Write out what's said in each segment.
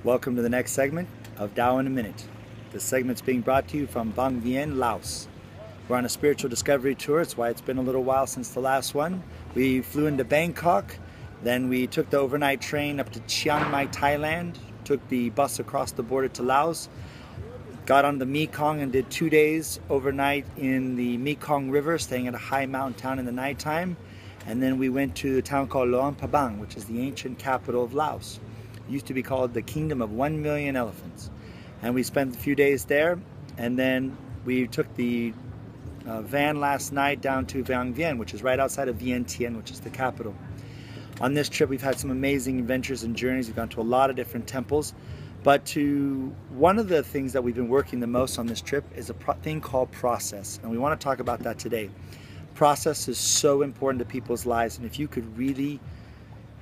Welcome to the next segment of Tao in a Minute. This segment's being brought to you from Min 10, Laos. We're on a spiritual discovery tour. That's why it's been a little while since the last one. We flew into Bangkok, then we took the overnight train up to Chiang Mai, Thailand, took the bus across the border to Laos, got on the Mekong and did 2 days overnight in the Mekong River, staying at a high mountain town in the nighttime. And then we went to a town called Luang Prabang, which is the ancient capital of Laos. It used to be called the Kingdom of 1 million elephants. And we spent a few days there, and then we took the van last night down to Min 10, which is right outside of Vientiane, which is the capital. On this trip, we've had some amazing adventures and journeys. We've gone to a lot of different temples. But one of the things that we've been working the most on this trip is a thing called process. And we want to talk about that today. Process is so important to people's lives. And if you could really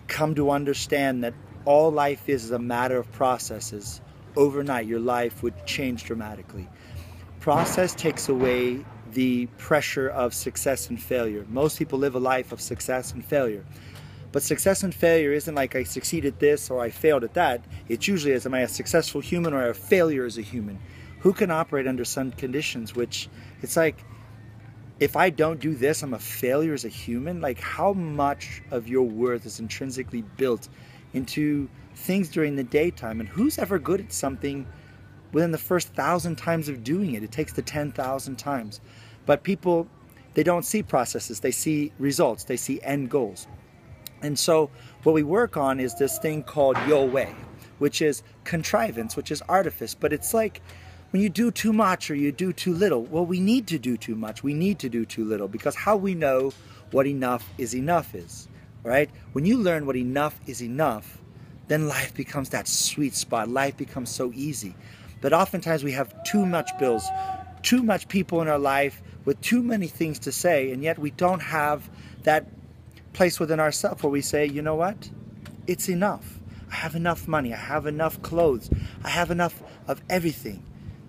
come to understand that all life is a matter of processes, overnight your life would change dramatically. Process takes away the pressure of success and failure. Most people live a life of success and failure. But success and failure isn't like I succeeded at this or I failed at that. It usually is, am I a successful human or a failure as a human? Who can operate under some conditions which it's like, if I don't do this, I'm a failure as a human? Like, how much of your worth is intrinsically built into things during the daytime? And who's ever good at something within the first 1,000 times of doing it? It takes the 10,000 times. But people, they don't see processes. They see results. They see end goals. And so what we work on is this thing called your way, which is contrivance, which is artifice. But it's like when you do too much or you do too little. Well, we need to do too much. We need to do too little, because how we know what enough is, right? When you learn what enough is enough, then life becomes that sweet spot. Life becomes so easy. But oftentimes we have too much bills, too much people in our life with too many things to say, and yet we don't have that place within ourselves where we say, you know what? It's enough. I have enough money. I have enough clothes. I have enough of everything.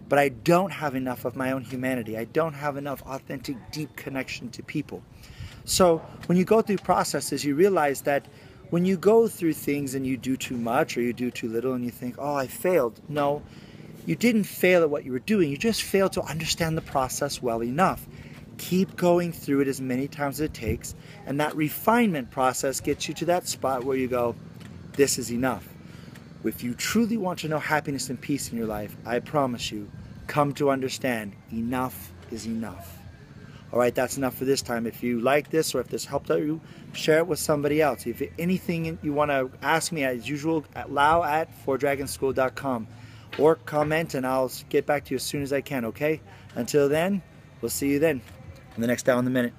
But I don't have enough of my own humanity. I don't have enough authentic, deep connection to people. So when you go through processes, you realize that when you go through things and you do too much or you do too little and you think, oh, I failed. No, you didn't fail at what you were doing. You just failed to understand the process well enough. Keep going through it as many times as it takes, and that refinement process gets you to that spot where you go, this is enough. If you truly want to know happiness and peace in your life, I promise you, come to understand enough is enough. All right, that's enough for this time. If you like this or if this helped out you, share it with somebody else. If anything you want to ask me, as usual, at lao@fourdragonschool.com, or comment and I'll get back to you as soon as I can, okay? Until then, we'll see you then on the next Tao in the Minute.